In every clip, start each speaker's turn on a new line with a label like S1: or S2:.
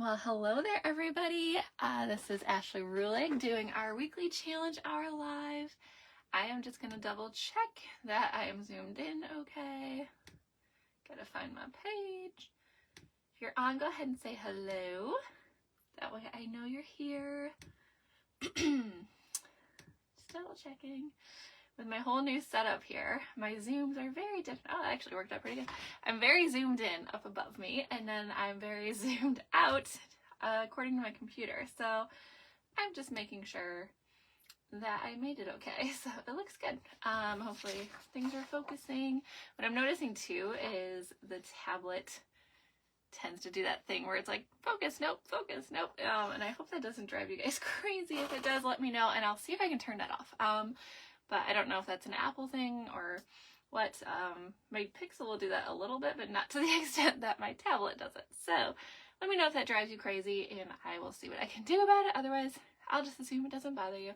S1: Well, hello there, everybody. This is Ashley Rulig doing our weekly challenge hour live. I am just going to double check that I am zoomed in okay. Gotta find my page. If you're on, go ahead and say hello. That way I know you're here. Just double checking. With my whole new setup here, my zooms are very different. Oh, it actually worked out pretty good. I'm very zoomed in up above me, and then I'm very zoomed out according to my computer. So I'm just making sure that I made it okay. So it looks good. Hopefully things are focusing. What I'm noticing too is the tablet tends to do that thing where it's like, focus, nope, and I hope that doesn't drive you guys crazy. If it does, let me know, and I'll see if I can turn that off. But I don't know if that's an Apple thing or what. My Pixel will do that a little bit, but not to the extent that my tablet does it. So let me know if that drives you crazy, and I will see what I can do about it. Otherwise, I'll just assume it doesn't bother you.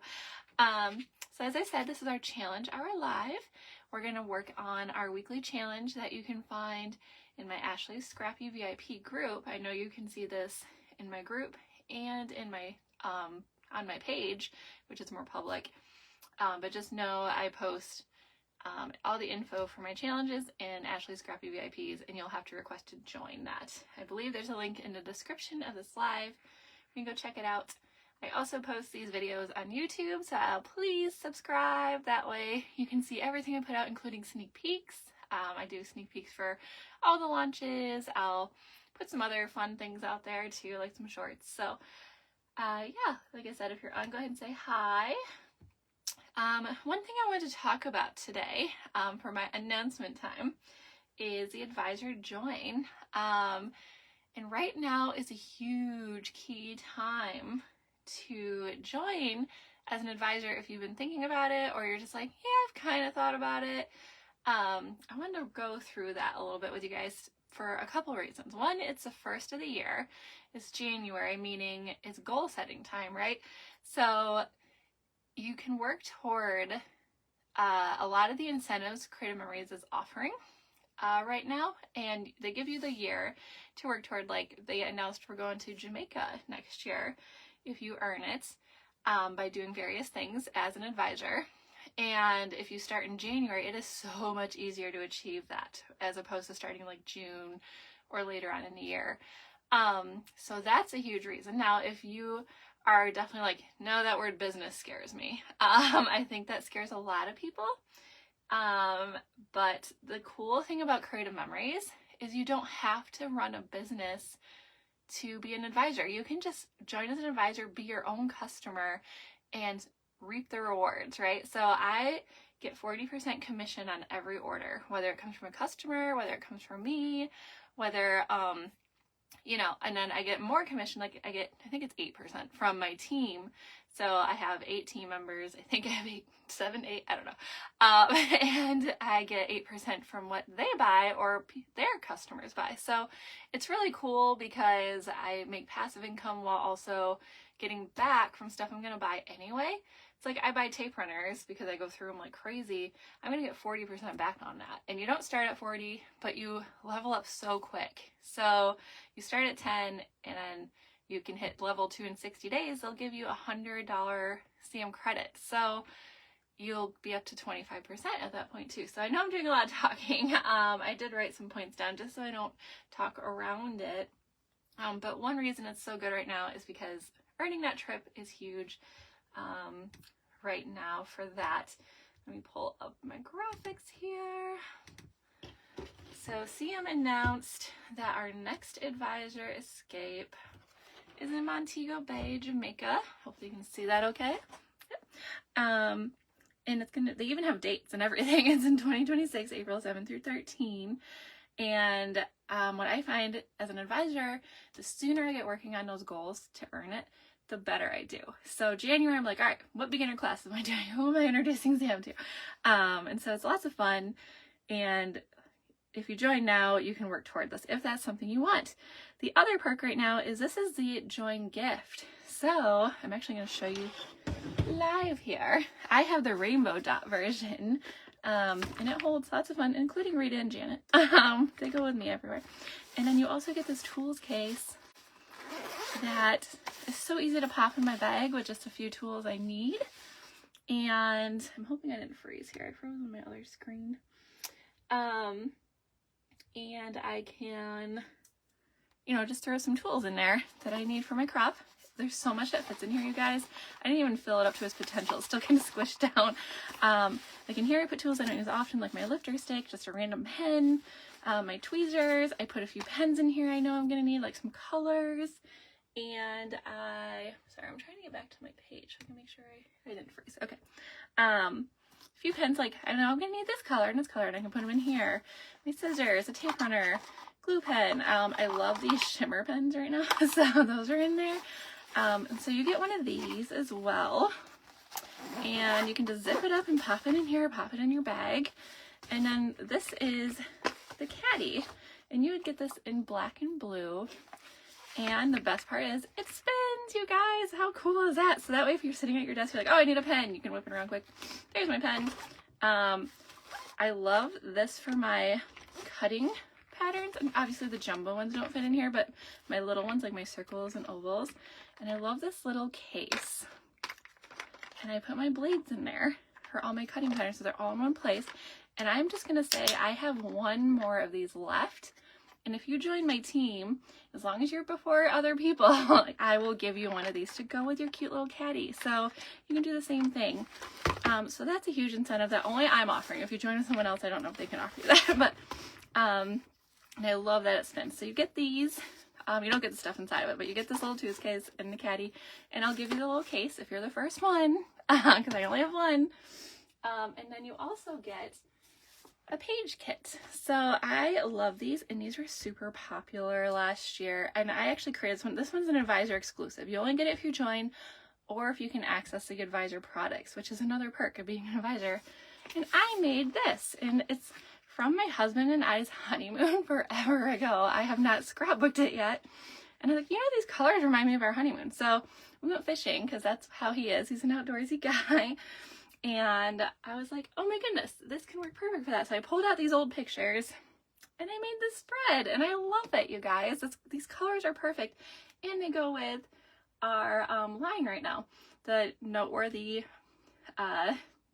S1: So as I said, this is our challenge hour live. We're going to work on our weekly challenge that you can find in my Ashley Scrappy VIP group. I know you can see this in my group and in my on my page, which is more public. But just know I post all the info for my challenges in Ashley Scrappy VIPs, and you'll have to request to join that. I believe there's a link in the description of this live. You can go check it out. I also post these videos on YouTube, so please subscribe. That way you can see everything I put out, including sneak peeks. I do sneak peeks for all the launches. I'll put some other fun things out there too, like some shorts. So yeah, like I said, if you're on, go ahead and say hi. One thing I wanted to talk about today for my announcement time is the advisor join. And right now is a huge key time to join as an advisor if you've been thinking about it, or you're just like, yeah, I've kind of thought about it. I wanted to go through that a little bit with you guys for a couple of reasons. One, it's the first of the year. It's January, meaning it's goal setting time, right? So you can work toward a lot of the incentives Creative Memories is offering right now, and they give you the year to work toward. Like they announced, we're going to Jamaica next year if you earn it by doing various things as an advisor. And if you start in January, it is so much easier to achieve that as opposed to starting like June or later on in the year. So that's a huge reason. Now, if you are definitely like, no, that word business scares me. I think that scares a lot of people. But the cool thing about Creative Memories is you don't have to run a business to be an advisor. You can just join as an advisor, be your own customer, and reap the rewards, right? So I get 40% commission on every order, whether it comes from a customer, whether it comes from me, whether, you know, and then I get more commission, like I think it's 8% from my team. So I have 8 team members. I think I have 7, 8, I don't know. And I get 8% from what they buy or their customers buy. So it's really cool because I make passive income while also getting back from stuff I'm going to buy anyway. It's like I buy tape runners because I go through them like crazy. I'm going to get 40% back on that. And you don't start at 40, but you level up so quick. So you start at 10 and then you can hit level 2 in 60 days. They'll give you $100 CM credit. So you'll be up to 25% at that point too. So I know I'm doing a lot of talking. I did write some points down just so I don't talk around it. But one reason it's so good right now is because earning that trip is huge right now for that. Let me pull up my graphics here. So CM announced that our next advisor escape is in Montego Bay, Jamaica. Hopefully you can see that okay. Yep. And it's they even have dates and everything. It's in 2026, April 7 through 13. And what I find as an advisor, the sooner I get working on those goals to earn it, the better I do. So January, I'm like, all right, what beginner class am I doing? Who am I introducing Sam to? And so it's lots of fun. And if you join now, you can work toward this if that's something you want. The other perk right now is this is the join gift. So I'm actually going to show you live here. I have the rainbow dot version, and it holds lots of fun, including Rita and Janet. They go with me everywhere. And then you also get this tools case that is so easy to pop in my bag with just a few tools I need. And I'm hoping I didn't freeze here. I froze on my other screen. And I can, you know, just throw some tools in there that I need for my crop. There's so much that fits in here, you guys. I didn't even fill it up to its potential. It's still kind of squished down. Like in here, I put tools I don't use often, like my lifter stick, just a random pen, my tweezers. I put a few pens in here I know I'm gonna need, like some colors. And sorry, I'm trying to get back to my page. I can make sure I didn't freeze. Okay. A few pens, like, I know I'm gonna need this color and this color, and I can put them in here. My scissors, a tape runner, glue pen. I love these shimmer pens right now, so those are in there. And so you get one of these as well. And you can just zip it up and pop it in here, pop it in your bag. And then this is the caddy. And you would get this in black and blue. And the best part is it spins, you guys. How cool is that? So that way if you're sitting at your desk, you're like, oh, I need a pen. You can whip it around quick. There's my pen. I love this for my cutting patterns. And obviously the jumbo ones don't fit in here, but my little ones, like my circles and ovals. And I love this little case. And I put my blades in there for all my cutting patterns, so they're all in one place. And I'm just gonna say I have one more of these left. And if you join my team, as long as you're before other people, I will give you one of these to go with your cute little caddy. So you can do the same thing. So that's a huge incentive that only I'm offering. If you join with someone else, I don't know if they can offer you that. But and I love that it spins. So you get these. You don't get the stuff inside of it, but you get this little tooth case and the caddy. And I'll give you the little case if you're the first one, because I only have one. And then you also get a page kit. So I love these, and these were super popular last year. And I actually created this one. This one's an advisor exclusive. You only get it if you join, or if you can access the advisor products, which is another perk of being an advisor. And I made this, and it's from my husband and I's honeymoon forever ago. I have not scrapbooked it yet. And I'm like, you know, these colors remind me of our honeymoon. So we went fishing because that's how he is. He's an outdoorsy guy. And I was like, oh my goodness, this can work perfect for that. So I pulled out these old pictures and I made this spread, and I love it, you guys. These colors are perfect, and they go with our line right now, the noteworthy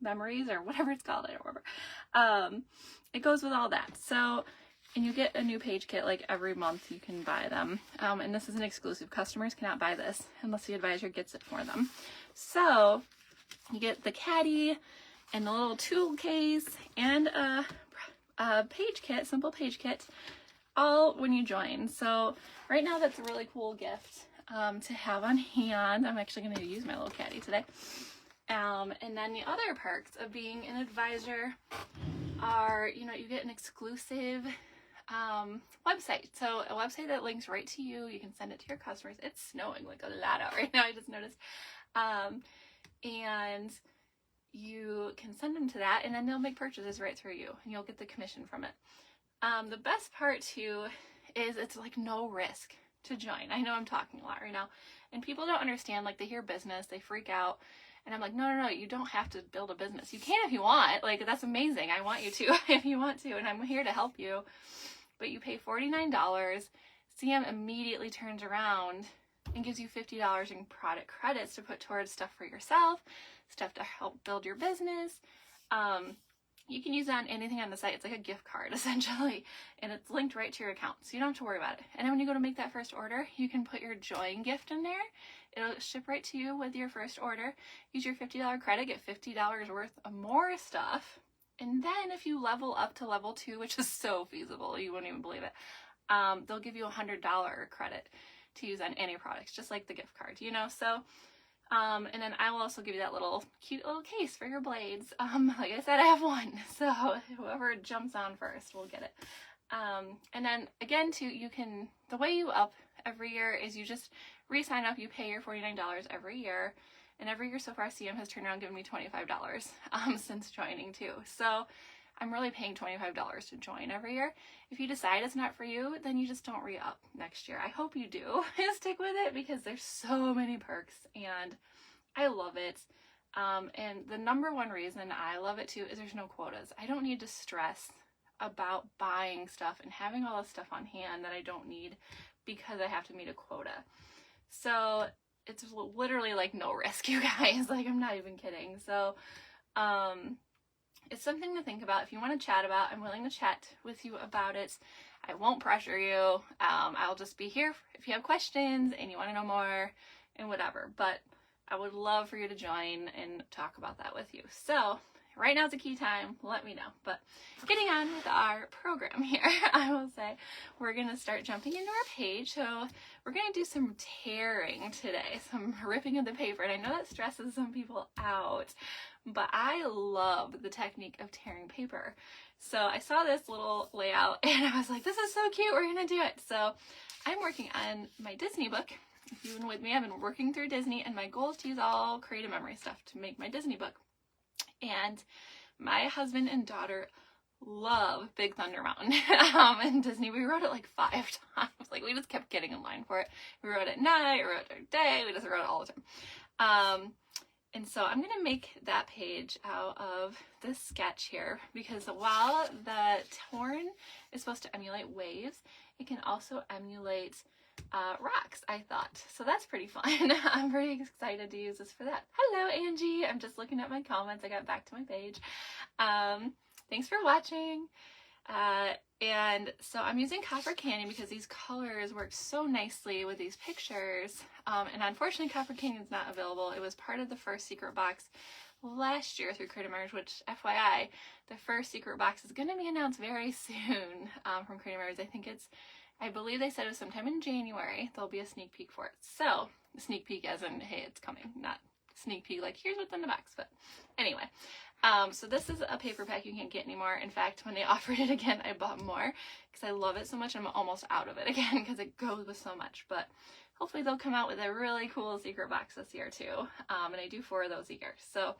S1: memories, or whatever it's called, I don't remember. It goes with all that. So, and you get a new page kit like every month. You can buy them, and this is an exclusive. Customers cannot buy this unless the advisor gets it for them. So you get the caddy and the little tool case and a page kit, simple page kit, all when you join. So right now that's a really cool gift to have on hand. I'm actually going to use my little caddy today. And then the other perks of being an advisor are, you know, you get an exclusive website. So a website that links right to you. You can send it to your customers. It's snowing like a lot out right now, I just noticed. And you can send them to that, and then they'll make purchases right through you, and you'll get the commission from it. The best part too is it's like no risk to join. I know I'm talking a lot right now, and people don't understand. Like, they hear business, they freak out, and I'm like, no, you don't have to build a business. You can if you want. Like, that's amazing. I want you to if you want to, and I'm here to help you. But you pay $49. CM immediately turns around and gives you $50 in product credits to put towards stuff for yourself, stuff to help build your business. You can use it on anything on the site. It's like a gift card, essentially, and it's linked right to your account, so you don't have to worry about it. And then when you go to make that first order, you can put your join gift in there. It'll ship right to you with your first order. Use your $50 credit, get $50 worth of more stuff. And then if you level up to level 2, which is so feasible, you wouldn't even believe it, they'll give you a $100 credit to use on any products, just like the gift card, you know. So and then I will also give you that little cute little case for your blades. Like I said, I have one, so whoever jumps on first will get it. And then again too, you can, the way you up every year is you just re-sign up. You pay your $49 every year, and every year so far CM has turned around and given me $25 since joining too. So I'm really paying $25 to join every year. If you decide it's not for you, then you just don't re-up next year. I hope you do stick with it, because there's so many perks and I love it. And the number one reason I love it too is there's no quotas. I don't need to stress about buying stuff and having all this stuff on hand that I don't need because I have to meet a quota. So it's literally like no risk, you guys. Like, I'm not even kidding. So it's something to think about. If you want to chat about, I'm willing to chat with you about it. I won't pressure you. I'll just be here if you have questions and you want to know more and whatever. But I would love for you to join and talk about that with you. So right now is a key time. Let me know. But getting on with our program here, I will say we're going to start jumping into our page. So we're going to do some tearing today, some ripping of the paper. And I know that stresses some people out, but I love the technique of tearing paper. So I saw this little layout and I was like, this is so cute. We're going to do it. So I'm working on my Disney book. If you've been with me, I've been working through Disney, and my goal is to use all creative memory stuff to make my Disney book. And my husband and daughter love Big Thunder Mountain and Disney. We wrote it like 5 times. Like, we just kept getting in line for it. We wrote it at night, we wrote it during the day, we just wrote it all the time. And so I'm going to make that page out of this sketch here, because while the torn is supposed to emulate waves, it can also emulate rocks, I thought. So that's pretty fun. I'm pretty excited to use this for that. Hello, Angie. I'm just looking at my comments. I got back to my page. Thanks for watching. And so I'm using Copper Canyon because these colors work so nicely with these pictures. And unfortunately, Copper Canyon is not available. It was part of the first secret box last year through Creative Memories, which, FYI, the first secret box is going to be announced very soon from Creative Memories. I believe they said it was sometime in January. There'll be a sneak peek for it. So, a sneak peek as in, hey, it's coming, not sneak peek like, here's what's in the box. But anyway, so this is a paper pack you can't get anymore. In fact, when they offered it again, I bought more because I love it so much. I'm almost out of it again because it goes with so much. But hopefully they'll come out with a really cool secret box this year too. And I do 4 of those a year. So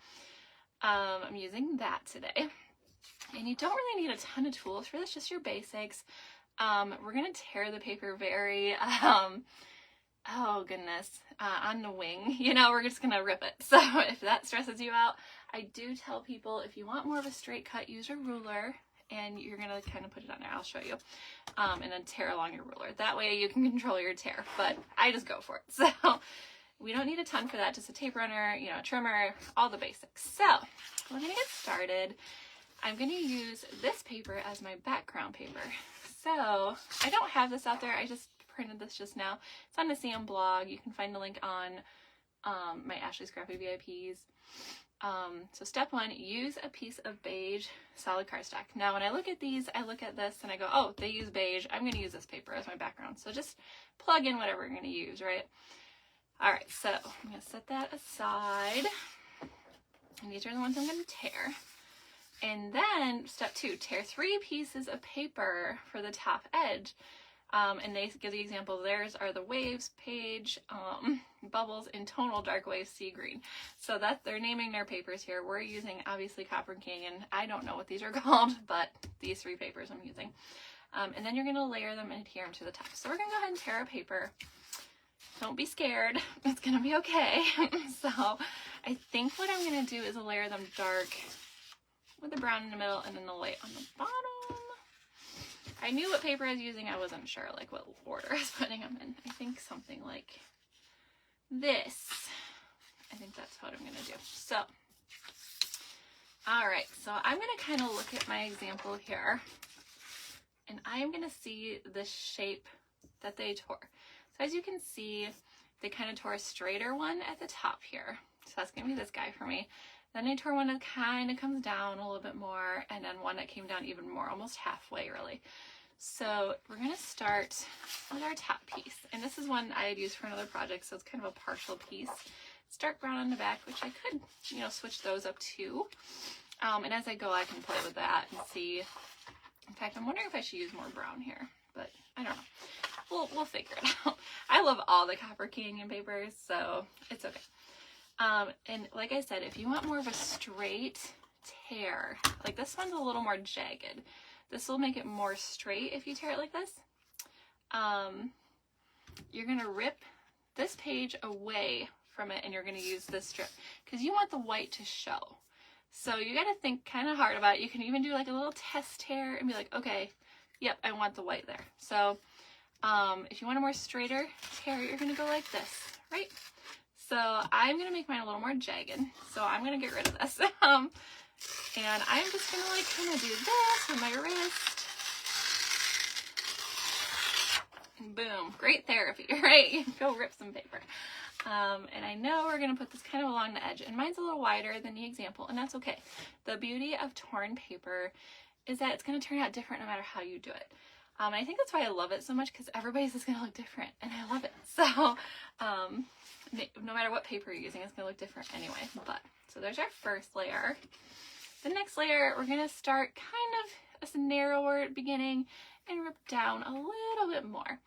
S1: I'm using that today. And you don't really need a ton of tools for this, just your basics. We're going to tear the paper very, oh goodness, on the wing. You know, we're just going to rip it. So if that stresses you out, I do tell people, if you want more of a straight cut, use a ruler, and you're going to kind of put it on there. I'll show you. And then tear along your ruler. That way you can control your tear, but I just go for it. So we don't need a ton for that, just a tape runner, you know, a trimmer, all the basics. So we're going to get started. I'm going to use this paper as my background paper. So I don't have this out there. I just printed this just now. It's on the CM blog. You can find the link on my Ashley Scrappy VIPs. So step 1, use a piece of beige solid cardstock. Now when I look at these, I look at this and I go, oh, they use beige. I'm going to use this paper as my background. So just plug in whatever you're going to use, right? All right, so I'm going to set that aside. And these are the ones I'm going to tear. And then step 2, tear 3 pieces of paper for the top edge. And they give the example, theirs are the waves page, bubbles, and tonal dark waves sea green. So that they're naming their papers here. We're using obviously Copper Canyon. I don't know what these are called, but these 3 papers I'm using. And then you're going to layer them and adhere them to the top. So we're going to go ahead and tear our paper. Don't be scared. It's going to be okay. So I think what I'm going to do is layer them dark with the brown in the middle and then the light on the bottom. I knew what paper I was using. I wasn't sure like what order I was putting them in. I think something like this. I think that's what I'm going to do. So, all right. So I'm going to kind of look at my example here. And I'm going to see the shape that they tore. So as you can see, they kind of tore a straighter one at the top here. So that's going to be this guy for me. Then I tore one that kind of comes down a little bit more, and then one that came down even more, almost halfway really. So we're going to start with our top piece. And this is one I had used for another project, so it's kind of a partial piece. It's dark brown on the back, which I could, you know, switch those up too. And as I go, I can play with that and see. In fact, I'm wondering if I should use more brown here, but I don't know. We'll figure it out. I love all the Copper Canyon papers, so it's okay. And like I said, if you want more of a straight tear, like this one's a little more jagged. This will make it more straight if you tear it like this. You're going to rip this page away from it and you're going to use this strip because you want the white to show. So you got to think kind of hard about it. You can even do like a little test tear and be like, okay, yep, I want the white there. So If you want a more straighter tear, you're gonna go like this, right? So I'm gonna make mine a little more jagged. So I'm gonna get rid of this. And I'm just gonna like kind of do this with my wrist. And boom, great therapy, right? Go rip some paper. And I know we're gonna put this kind of along the edge, and mine's a little wider than the example, and that's okay. The beauty of torn paper is that it's gonna turn out different no matter how you do it. And I think that's why I love it so much, because everybody's is gonna look different, and I love it. So no matter what paper you're using, it's gonna look different anyway. But so there's our first layer. The next layer, we're gonna start kind of a narrower beginning and rip down a little bit more.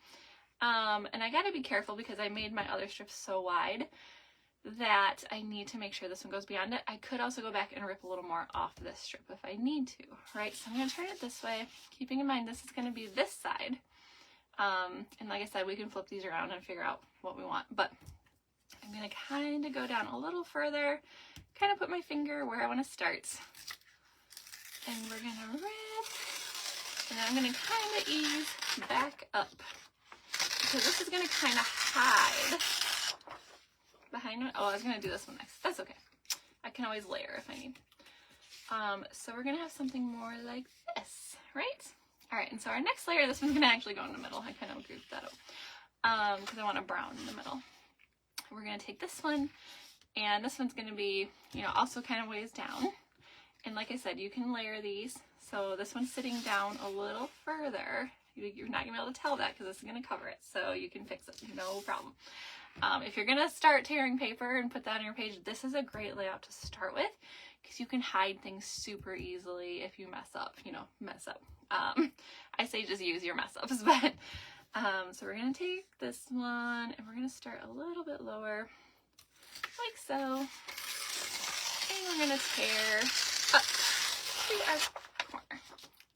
S1: And I gotta be careful because I made my other strips so wide that I need to make sure this one goes beyond it. I could also go back and rip a little more off this strip if I need to, right? So I'm gonna turn it this way, keeping in mind this is gonna be this side. And like I said, we can flip these around and figure out what we want, but I'm gonna kind of go down a little further, kind of put my finger where I want to start. And we're gonna rip, and then I'm gonna kind of ease back up, because this is gonna kind of hide behind it. Oh, I was gonna do this one next. That's okay. I can always layer if I need. So we're gonna have something more like this, right? All right, and so our next layer, this one's gonna actually go in the middle. I kind of grouped that up because I want a brown in the middle. We're gonna take this one, and this one's gonna be, you know, also kind of ways down. And like I said, you can layer these. So this one's sitting down a little further. You're not gonna be able to tell that because this is gonna cover it. So you can fix it, no problem. If you're gonna start tearing paper and put that on your page, this is a great layout to start with, because you can hide things super easily if you mess up, I say just use your mess ups, but so we're gonna take this one and we're gonna start a little bit lower, like so, and we're gonna tear up to our corner.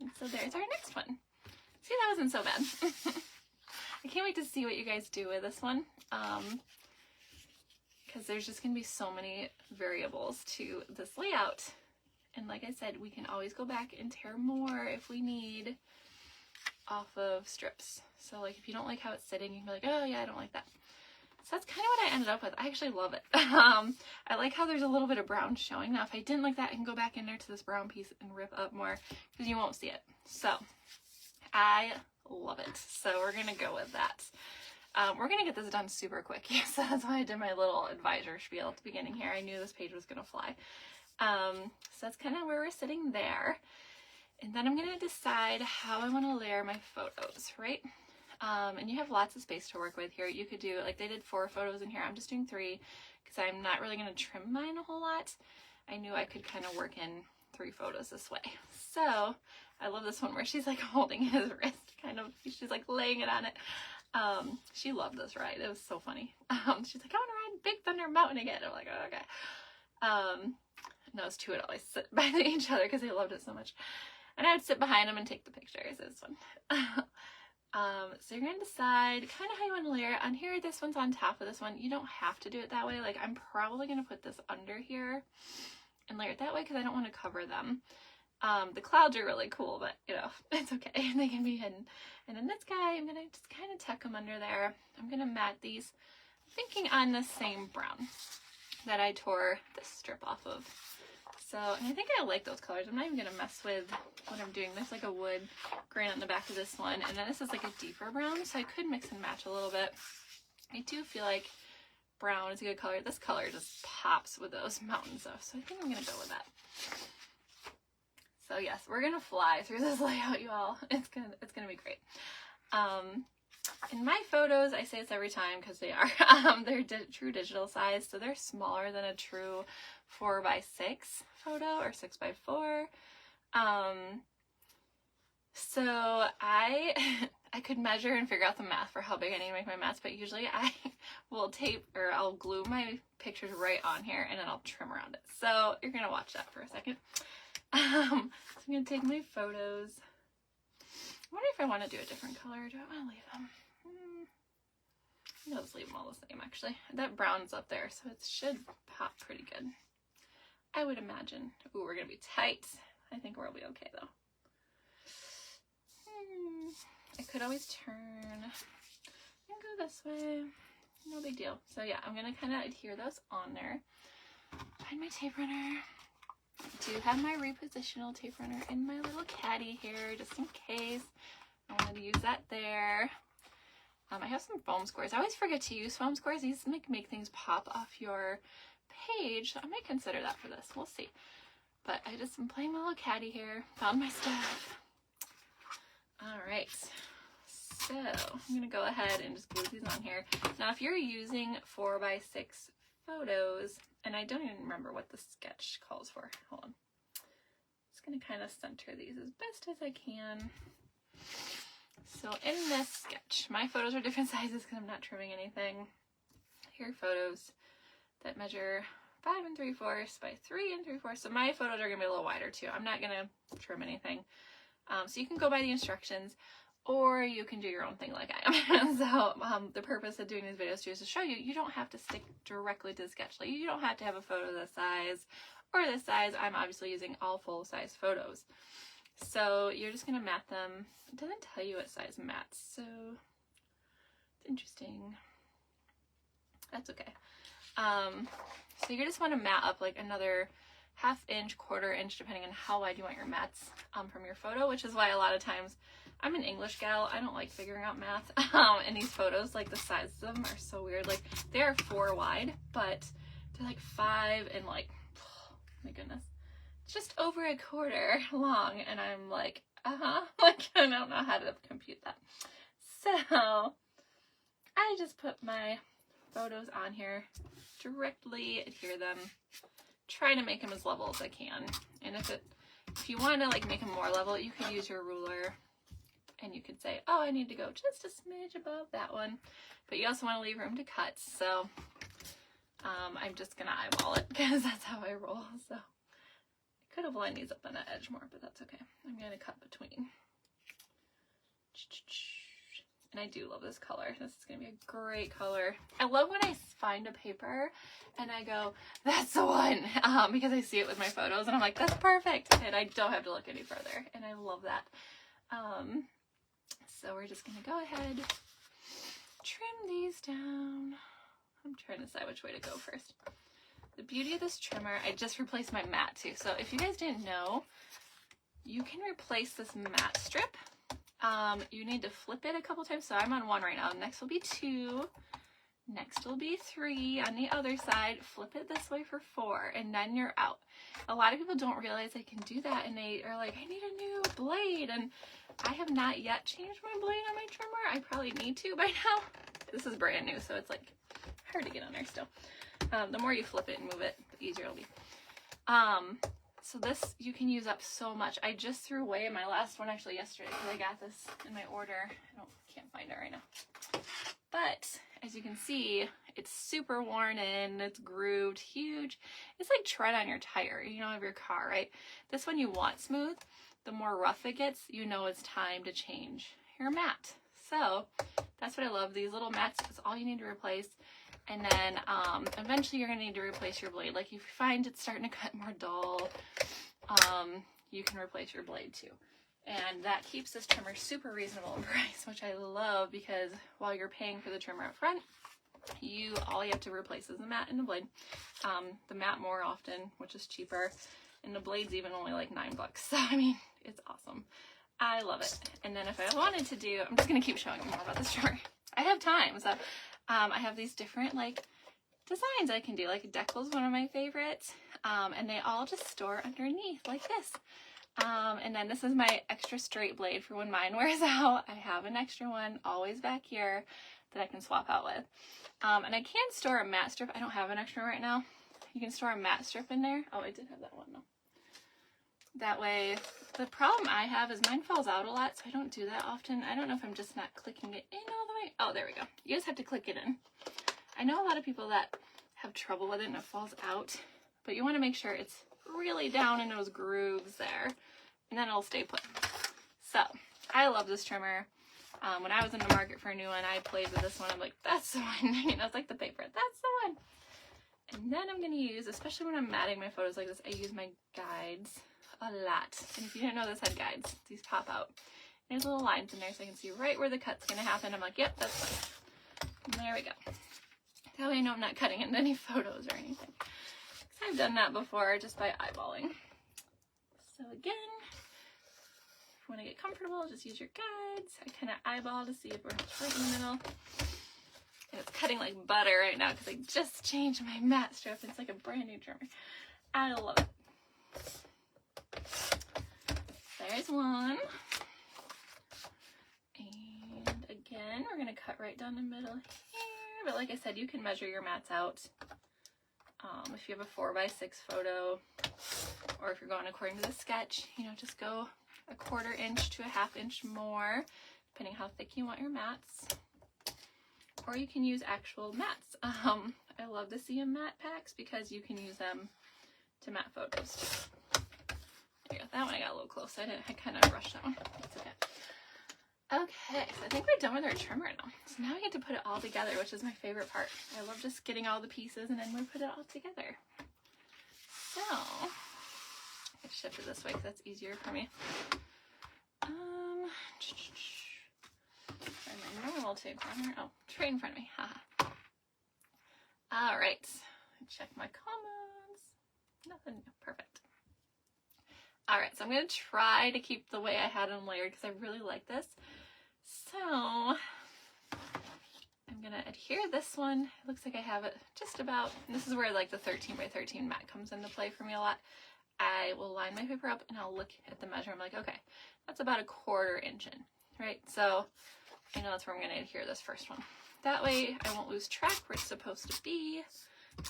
S1: And so there's our next one. See, that wasn't so bad. I can't wait to see what you guys do with this one, because there's just gonna be so many variables to this layout. And like I said, we can always go back and tear more if we need off of strips. So like if you don't like how it's sitting, you can be like, oh yeah, I don't like that. So that's kind of what I ended up with. I actually love it. I like how there's a little bit of brown showing. Now if I didn't like that, I can go back in there to this brown piece and rip up more, because you won't see it. So I love it. So we're gonna go with that. We're gonna get this done super quick. So that's why I did my little advisor spiel at the beginning here. I knew this page was gonna fly. So that's kind of where we're sitting there. And then I'm gonna decide how I want to layer my photos, right? And you have lots of space to work with here. You could do, like they did 4 photos in here. I'm just doing 3 because I'm not really gonna trim mine a whole lot. I knew I could kind of work in 3 photos this way. So I love this one where she's like holding his wrist, kind of, she's like laying it on it. She loved this ride. It was so funny. She's like, I want to ride Big Thunder Mountain again. I'm like, oh, okay. And those two would always sit by each other because they loved it so much. And I would sit behind them and take the pictures. This one. So you're going to decide kind of how you want to layer it. On here, this one's on top of this one. You don't have to do it that way. Like I'm probably going to put this under here and layer it that way because I don't want to cover them. The clouds are really cool, but you know, it's okay. They can be hidden. And then this guy, I'm going to just kind of tuck them under there. I'm going to mat these, thinking on the same brown that I tore this strip off of. So, and I think I like those colors. I'm not even going to mess with what I'm doing. There's like a wood grain on the back of this one. And then this is like a deeper brown, so I could mix and match a little bit. I do feel like brown is a good color. This color just pops with those mountains though. So I think I'm going to go with that. So yes, we're going to fly through this layout, you all. It's gonna be great. In my photos, I say this every time because they are, they're true digital size, so they're smaller than a true 4x6 photo or 6x4. So I could measure and figure out the math for how big I need to make my mats, but usually I will tape or I'll glue my pictures right on here and then I'll trim around it. So you're gonna watch that for a second. So I'm gonna take my photos. I wonder if I want to do a different color. Do I want to leave them? I'll just leave them all the same, actually. That brown's up there, so it should pop pretty good. I would imagine. Ooh, we're going to be tight. I think we'll be okay, though. I could always turn this way. No big deal. So yeah, I'm gonna kind of adhere those on there. Find my tape runner. I do have my repositional tape runner in my little caddy here, just in case I wanted to use that there. I have some foam squares. I always forget to use foam squares. These make things pop off your page. So I might consider that for this. We'll see. But I just am playing my little caddy here. Found my stuff. All right. So I'm going to go ahead and just glue these on here. Now, if you're using 4x6 photos, and I don't even remember what the sketch calls for. Hold on. Just going to kind of center these as best as I can. So in this sketch, my photos are different sizes because I'm not trimming anything. Here are photos that measure 5 3/4 by 3 3/4. So my photos are going to be a little wider too. I'm not going to trim anything. So you can go by the instructions, or you can do your own thing like I am. So the purpose of doing these videos too is to show you, you don't have to stick directly to the sketch. Like, you don't have to have a photo this size or this size. I'm obviously using all full-size photos. So you're just going to mat them. It doesn't tell you what size mats, so it's interesting. That's okay. So you just want to mat up like another 1/2 inch, 1/4 inch, depending on how wide you want your mats from your photo, which is why a lot of times I'm an English gal. I don't like figuring out math. And these photos, like the size of them are so weird. Like they are 4 wide, but they're like 5 and like, oh my goodness, just over 1/4 long. And I'm like, like I don't know how to compute that. So I just put my photos on here, directly adhere them, try to make them as level as I can. And if you want to like make them more level, you could use your ruler and you could say, oh, I need to go just a smidge above that one. But you also want to leave room to cut. So I'm just gonna eyeball it because that's how I roll. So I could have lined these up on the edge more, but that's okay. I'm gonna cut between. And I do love this color. This is going to be a great color. I love when I find a paper and I go, that's the one, because I see it with my photos and I'm like, that's perfect. And I don't have to look any further. And I love that. So we're just going to go ahead, trim these down. I'm trying to decide which way to go first. The beauty of this trimmer, I just replaced my mat too. So if you guys didn't know, you can replace this mat strip. You need to flip it a couple times. So I'm on 1 right now. Next will be 2. Next will be 3 on the other side. Flip it this way for 4, and then you're out. A lot of people don't realize they can do that, and they are like, I need a new blade. And I have not yet changed my blade on my trimmer. I probably need to by now. This is brand new, so it's like hard to get on there still. The more you flip it and move it, the easier it'll be. So this, you can use up so much. I just threw away my last one actually yesterday because I got this in my order. Can't find it right now. But as you can see, it's super worn in, it's grooved, huge. It's like tread on your tire, you know, of your car, right? This one you want smooth. The more rough it gets, you know it's time to change your mat. So that's what I love. These little mats is all you need to replace. And then eventually you're going to need to replace your blade. Like if you find it's starting to cut more dull, you can replace your blade too. And that keeps this trimmer super reasonable in price, which I love, because while you're paying for the trimmer up front, all you have to replace is the mat and the blade. The mat more often, which is cheaper, and the blade's even only like $9. So I mean, it's awesome. I love it. And then if I wanted to do, I'm just going to keep showing you more about this trimmer. I have time, so I have these different like designs I can do. Like Decal's one of my favorites, and they all just store underneath like this. And then this is my extra straight blade for when mine wears out. I have an extra one always back here that I can swap out with. And I can store a mat strip. I don't have an extra right now. You can store a mat strip in there. Oh, I did have that one though. That way, the problem I have is mine falls out a lot, so I don't do that often. I don't know if I'm just not clicking it in all the way. Oh, there we go. You just have to click it in. I know a lot of people that have trouble with it and it falls out, but you want to make sure it's really down in those grooves there, and then it'll stay put. So, I love this trimmer. When I was in the market for a new one, I played with this one. I'm like, that's the one. You know, it's like the paper. That's the one. And then I'm going to use, especially when I'm matting my photos like this, I use my guides a lot. And if you didn't know this had guides, these pop out. There's little lines in there so I can see right where the cut's going to happen. I'm like, yep, that's fine. There we go. That way I know I'm not cutting into any photos or anything. I've done that before just by eyeballing. So again, if you want to get comfortable, just use your guides. I kind of eyeball to see if we're right in the middle. And it's cutting like butter right now because I just changed my mat strip. It's like a brand new trimmer. I love it. There's one. And again, we're going to cut right down the middle here. But like I said, you can measure your mats out. If you have a 4x6 photo, or if you're going according to the sketch, you know, just go a 1/4 inch to a 1/2 inch more, depending how thick you want your mats. Or you can use actual mats. I love the CM mat packs because you can use them to mat photos. There you go. That one I got a little close. I kind of rushed that one. That's okay. Okay, so I think we're done with our trimmer now. So now we get to put it all together, which is my favorite part. I love just getting all the pieces and then we put it all together. So, let's shift it this way because that's easier for me. My normal tape runner. Oh, it's right in front of me. Haha. All right. Check my comments. Nothing new. Perfect. All right, so I'm going to try to keep the way I had them layered because I really like this. So I'm going to adhere this one. It looks like I have it just about, and this is where like the 13x13 mat comes into play for me a lot. I will line my paper up and I'll look at the measure. I'm like, okay, that's about a 1/4 inch in, right? So I know that's where I'm going to adhere this first one. That way I won't lose track where it's supposed to be.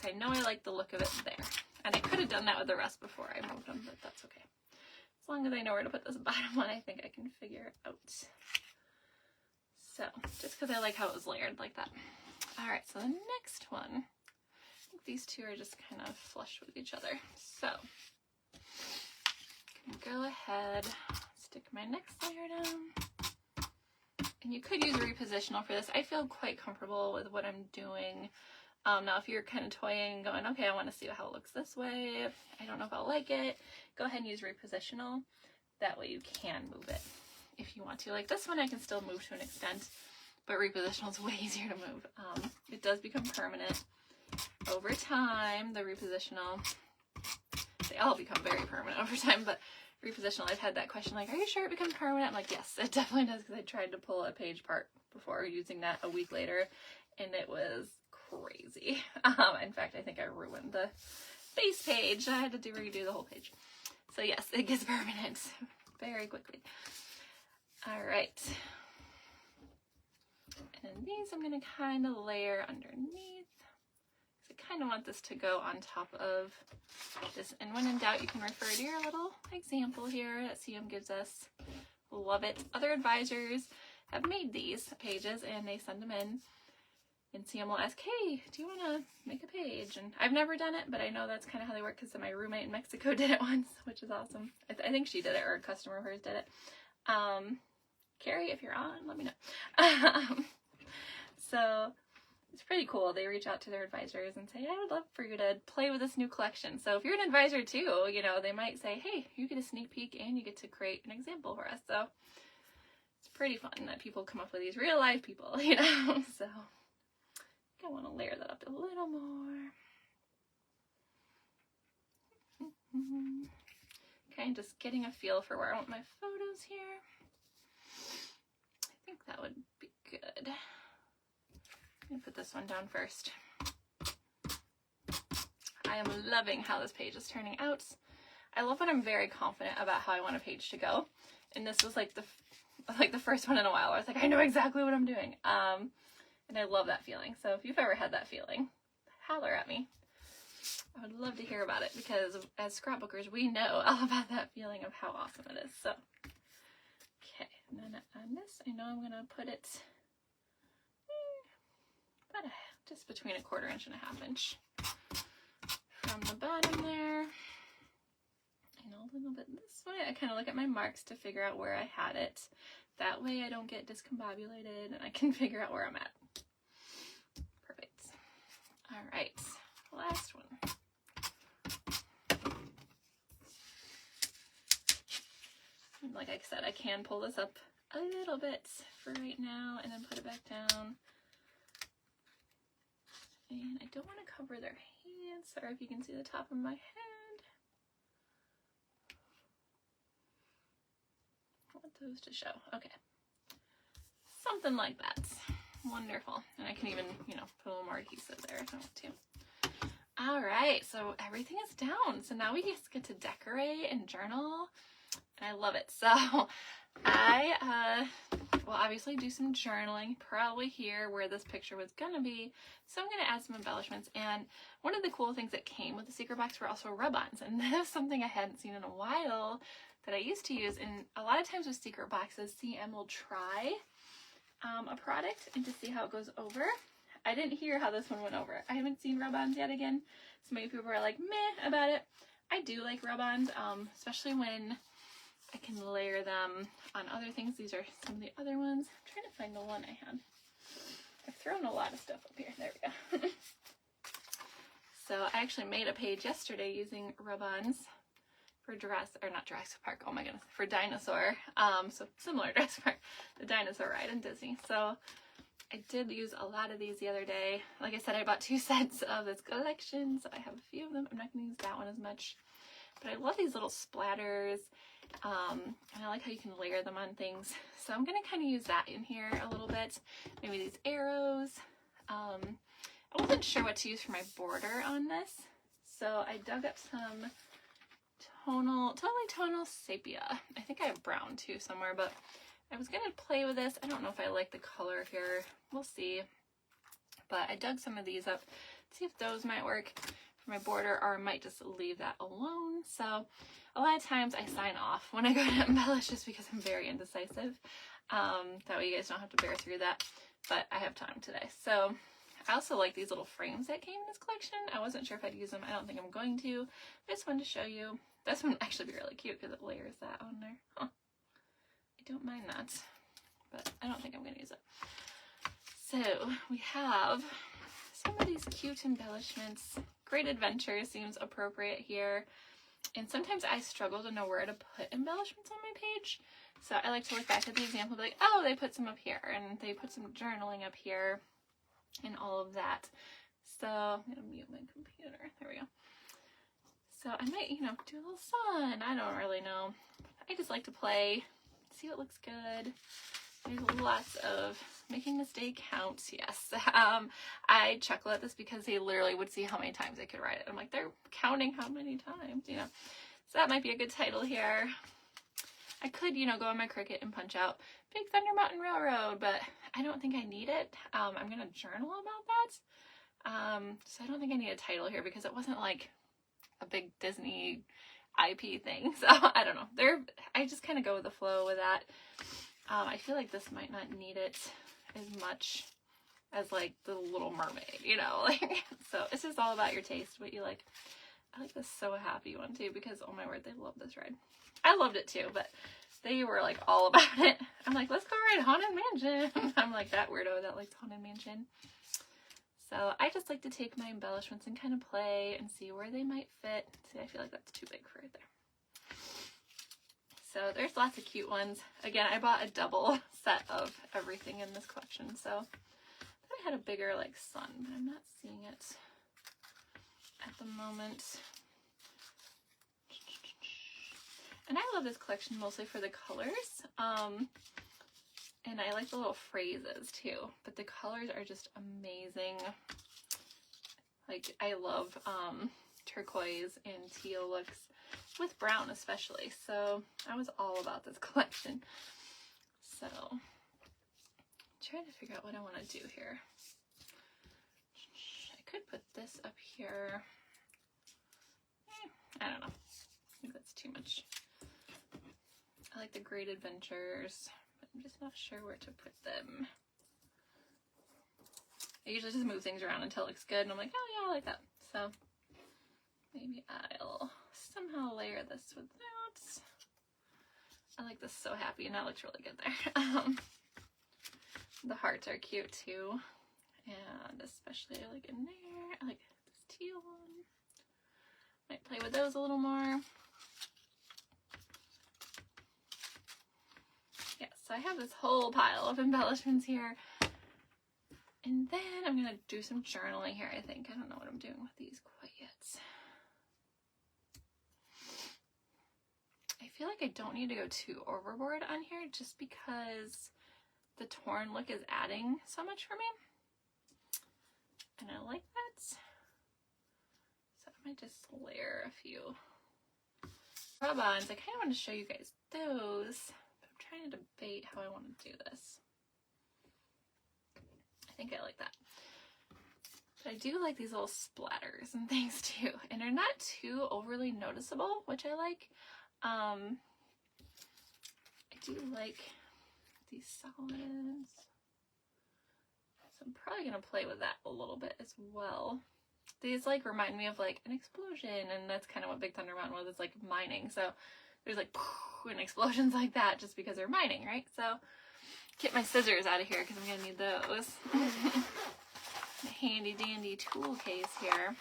S1: I know I like the look of it there. And I could have done that with the rest before I moved them, but that's okay. As long as I know where to put this bottom one, I think I can figure it out. So, just because I like how it was layered like that. Alright, so the next one, I think these two are just kind of flush with each other. So, I'm going to go ahead, stick my next layer down. And you could use a repositional for this. I feel quite comfortable with what I'm doing. Now, if you're kind of toying and going, okay, I want to see how it looks this way, I don't know if I'll like it, go ahead and use repositional. That way you can move it if you want to. Like this one I can still move to an extent, but repositional is way easier to move. It does become permanent. Over time, the repositional, they all become very permanent over time, but repositional, I've had that question like, are you sure it becomes permanent? I'm like, yes, it definitely does, because I tried to pull a page apart before using that a week later, and it was crazy. In fact, I think I ruined the base page. I had to redo the whole page. So yes, it gets permanent very quickly. All right. And then these I'm going to kind of layer underneath. So I kind of want this to go on top of this. And when in doubt, you can refer to your little example here that CM gives us. Love it. Other advisors have made these pages and they send them in. And CM will ask, hey, do you want to make a page? And I've never done it, but I know that's kind of how they work because my roommate in Mexico did it once, which is awesome. I think she did it, or a customer of hers did it. Carrie, if you're on, let me know. So it's pretty cool. They reach out to their advisors and say, I would love for you to play with this new collection. So if you're an advisor too, you know, they might say, hey, you get a sneak peek and you get to create an example for us. So it's pretty fun that people come up with these real life people, you know, so. I want to layer that up a little more. Okay, just getting a feel for where I want my photos here. I think that would be good. Let me put this one down first. I am loving how this page is turning out. I love when I'm very confident about how I want a page to go. And this was like the first one in a while. I was like, I know exactly what I'm doing. And I love that feeling. So if you've ever had that feeling, holler at me. I would love to hear about it because as scrapbookers, we know all about that feeling of how awesome it is. So, okay. And then on this, I know I'm going to put it about just between a 1/4 inch and a 1/2 inch from the bottom there. And a little bit this way. I kind of look at my marks to figure out where I had it. That way I don't get discombobulated and I can figure out where I'm at. Perfect. All right, last one. Like I said, I can pull this up a little bit for right now and then put it back down. And I don't want to cover their hands. Sorry if you can see the top of my head. I want those to show. Okay. Something like that. Wonderful. And I can even, you know, put a little more adhesive there if I want to. All right, so everything is down. So now we just get to decorate and journal, and I love it. So I will obviously do some journaling, probably here where this picture was gonna be. So I'm gonna add some embellishments, and one of the cool things that came with the secret box were also rub-ons, and that is something I hadn't seen in a while that I used to use. And a lot of times with secret boxes, CM will try a product and to see how it goes over. I didn't hear how this one went over. I haven't seen rub-ons yet again, so maybe people are like meh about it. I do like rub-ons, especially when I can layer them on other things. These are some of the other ones. I'm trying to find the one I had. I've thrown a lot of stuff up here. There we go. So I actually made a page yesterday using rub-ons for Jurassic Park, oh my goodness, for Dinosaur. So similar to Jurassic Park, the dinosaur ride in Disney. So I did use a lot of these the other day. Like I said, I bought 2 sets of this collection, so I have a few of them. I'm not going to use that one as much. But I love these little splatters, and I like how you can layer them on things. So I'm going to kind of use that in here a little bit. Maybe these arrows. I wasn't sure what to use for my border on this, so I dug up some totally tonal sepia. I think I have brown too somewhere, but I was going to play with this. I don't know if I like the color here. We'll see. But I dug some of these up to see if those might work for my border, or I might just leave that alone. So a lot of times I sign off when I go to embellish just because I'm very indecisive. That way you guys don't have to bear through that. But I have time today. So I also like these little frames that came in this collection. I wasn't sure if I'd use them. I don't think I'm going to. I just wanted to show you. This one would actually be really cute because it layers that on there. Huh. I don't mind that, but I don't think I'm going to use it. So we have some of these cute embellishments. Great Adventure seems appropriate here. And sometimes I struggle to know where to put embellishments on my page. So I like to look back at the example and be like, oh, they put some up here, and they put some journaling up here, and all of that. So I'm going to mute my computer. There we go. So I might, you know, do a little sun. I don't really know. I just like to play, see what looks good. There's lots of making this day count. Yes. I chuckle at this because they literally would see how many times I could write it. I'm like, they're counting how many times, you know. So that might be a good title here. I could, you know, go on my Cricut and punch out Big Thunder Mountain Railroad, but I don't think I need it. I'm going to journal about that. So I don't think I need a title here because it wasn't like a big Disney IP thing. So I don't know. I just kind of go with the flow with that. I feel like this might not need it as much as like the Little Mermaid, you know, like, so it's just all about your taste, what you like. I like this So Happy one too, because oh my word, they love this ride. I loved it too, but they were like all about it. I'm like, let's go ride Haunted Mansion. I'm like that weirdo that likes Haunted Mansion. So I just like to take my embellishments and kind of play and see where they might fit. See, I feel like that's too big for right there. So there's lots of cute ones. Again, I bought a double set of everything in this collection. So I thought I had a bigger like sun, but I'm not seeing it at the moment. And I love this collection mostly for the colors. And I like the little phrases too, but the colors are just amazing. Like I love turquoise and teal looks with brown especially. So I was all about this collection. So I'm trying to figure out what I want to do here. I could put this up here. I don't know. I think that's too much. I like the Great Adventures, but I'm just not sure where to put them. I usually just move things around until it looks good, and I'm like, oh yeah, I like that. So maybe I'll somehow layer this with that. I like this So Happy, and that looks really good there. The hearts are cute too, and especially like in there. I like this teal one. Might play with those a little more. Yeah, so I have this whole pile of embellishments here. And then I'm going to do some journaling here, I think. I don't know what I'm doing with these quite yet. I feel like I don't need to go too overboard on here just because the torn look is adding so much for me. And I like that. So I might just layer a few rub-ons. I kind of want to show you guys those, but I'm trying to debate how I want to do this. I think I like that. But I do like these little splatters and things too. And they're not too overly noticeable, which I like. I do like these solids. So I'm probably going to play with that a little bit as well. These like remind me of like an explosion, and that's kind of what Big Thunder Mountain was. It's like mining. So there's like and explosions like that just because they're mining, right? So get my scissors out of here because I'm going to need those. A handy dandy tool case here.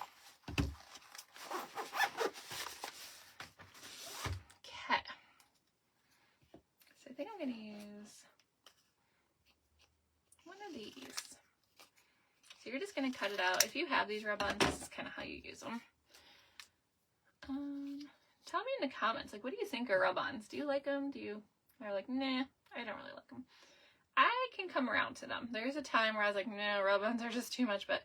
S1: Okay. So I think I'm going to use one of these. So you're just going to cut it out. If you have these rub-ons, this is kind of how you use them. Tell me in the comments, like, what do you think are rub-ons? Do you like them? Are like, nah, I don't really like them. I can come around to them. There's a time where I was like, no, rub-ons are just too much, but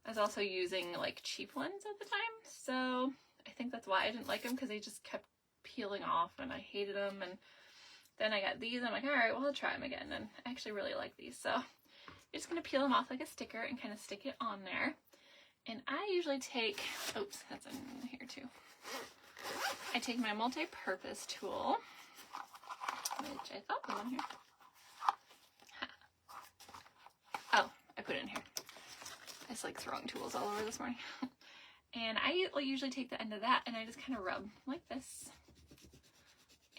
S1: I was also using like cheap ones at the time. So I think that's why I didn't like them, because they just kept peeling off and I hated them. And then I got these. I'm like, all right, well, I'll try them again. And I actually really like these. So you're just going to peel them off like a sticker and kind of stick it on there. And I usually take, oops, that's in here too. I take my multi-purpose tool, which I thought was on here. Oh, I put it in here. I just like throwing tools all over this morning. And I usually take the end of that and I just kind of rub like this.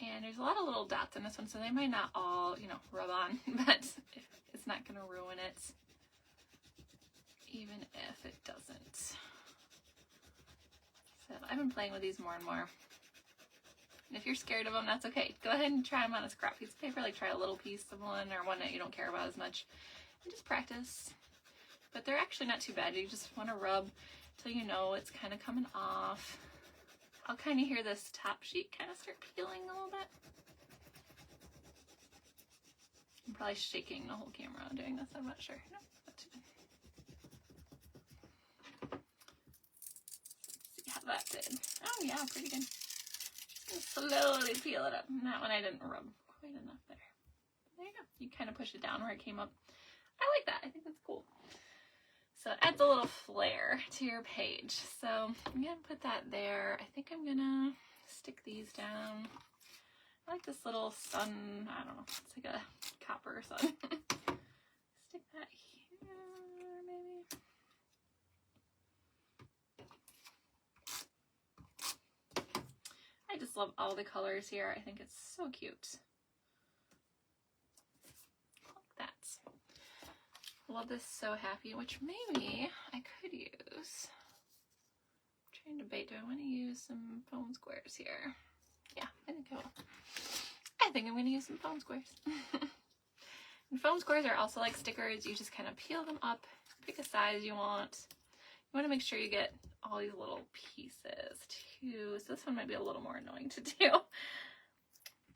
S1: And there's a lot of little dots in this one, so they might not all, you know, rub on, but it's not going to ruin it, even if it doesn't. So I've been playing with these more and more. And if you're scared of them, that's okay. Go ahead and try them on a scrap piece of paper, like try a little piece of one or one that you don't care about as much. And just practice. But they're actually not too bad. You just want to rub till you know it's kind of coming off. I'll kind of hear this top sheet kind of start peeling a little bit. I'm probably shaking the whole camera doing this. I'm not sure. No, not too bad. Let's see how that did. Oh yeah, pretty good. Just gonna slowly peel it up. And that one I didn't rub quite enough there. There you go. You kind of push it down where it came up. I like that. I think that's cool. So it adds a little flair to your page. So I'm going to put that there. I think I'm going to stick these down. I like this little sun. I don't know. It's like a copper sun. Stick that here, maybe. I just love all the colors here. I think it's so cute. Love this So Happy, which maybe I could use. I'm trying to debate, do I want to use some foam squares here? Yeah, I think I will. I think I'm going to use some foam squares. And foam squares are also like stickers. You just kind of peel them up, pick a size you want. You want to make sure you get all these little pieces too. So this one might be a little more annoying to do.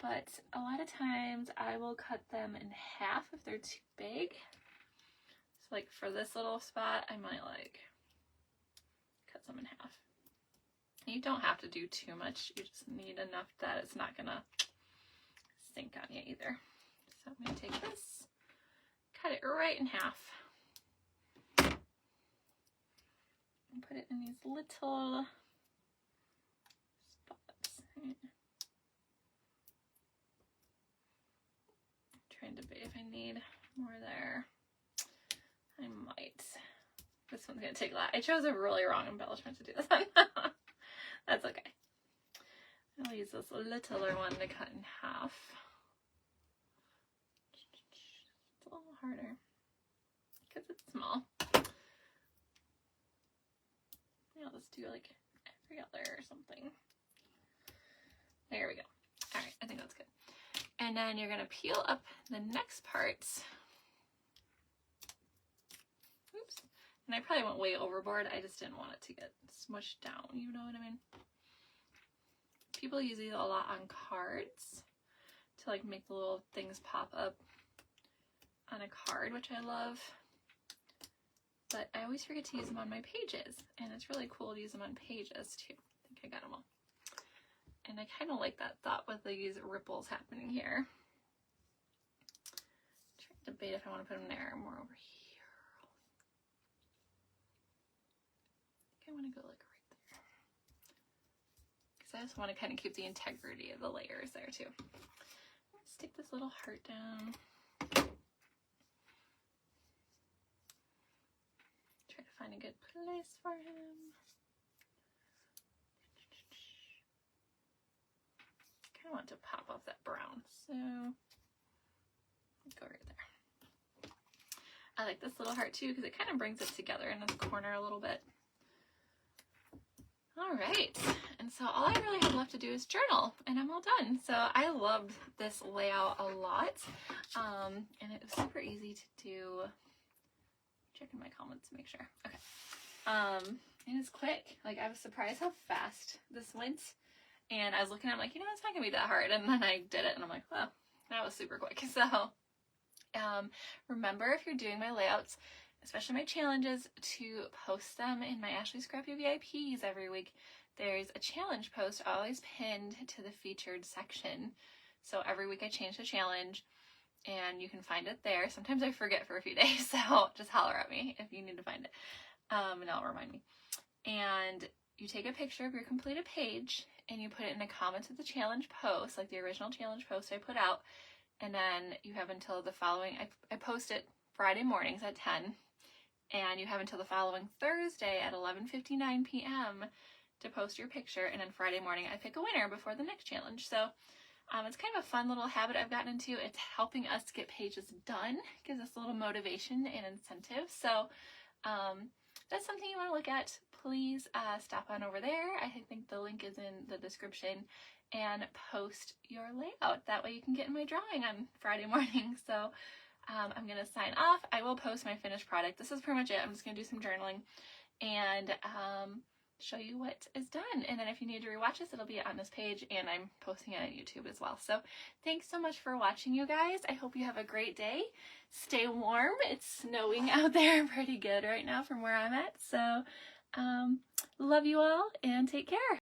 S1: But a lot of times I will cut them in half if they're too big. So like for this little spot, I might like cut some in half. You don't have to do too much. You just need enough that it's not gonna sink on you either. So I'm gonna take this, cut it right in half, and put it in these little spots. I'm trying to debate if I need more there. I might. This one's going to take a lot. I chose a really wrong embellishment to do this on. That's okay. I'll use this littler one to cut in half. It's a little harder because it's small. Maybe I'll just do like every other or something. There we go. All right, I think that's good. And then you're going to peel up the next parts. And I probably went way overboard. I just didn't want it to get smushed down, you know what I mean? People use these a lot on cards to like make the little things pop up on a card, which I love. But I always forget to use them on my pages, and it's really cool to use them on pages too. I think I got them all. And I kind of like that thought with these ripples happening here. I'm trying to debate if I want to put them there or more over here. I think I want to go like right there, because I just want to kind of keep the integrity of the layers there too. Stick this little heart down. Try to find a good place for him. I want to pop off that brown, so go right there. I like this little heart too because it kind of brings it together in this corner a little bit. All right, and so all I really have left to do is journal, and I'm all done. So I loved this layout a lot, and it was super easy to do. Checking my comments to make sure. Okay, and it's quick. Like, I was surprised how fast this went. And I was looking at it, I'm like, you know, it's not gonna be that hard. And then I did it, and I'm like, wow, that was super quick. So remember, if you're doing my layouts, especially my challenges, to post them in my Ashley Scrappy VIPs every week. There's a challenge post always pinned to the featured section. So every week I change the challenge, and you can find it there. Sometimes I forget for a few days, so just holler at me if you need to find it, and I'll remind me. And you take a picture of your completed page, and you put it in the comments of the challenge post, like the original challenge post I put out, and then you have until the following, I post it Friday mornings at 10, and you have until the following Thursday at 11:59 p.m. to post your picture, and then Friday morning I pick a winner before the next challenge. So it's kind of a fun little habit I've gotten into. It's helping us get pages done, gives us a little motivation and incentive. So that's something you want to look at. Please stop on over there. I think the link is in the description, and post your layout. That way you can get in my drawing on Friday morning. So I'm going to sign off. I will post my finished product. This is pretty much it. I'm just going to do some journaling and show you what is done. And then if you need to rewatch this, it'll be on this page, and I'm posting it on YouTube as well. So thanks so much for watching, you guys. I hope you have a great day. Stay warm. It's snowing out there pretty good right now from where I'm at. So love you all, and take care.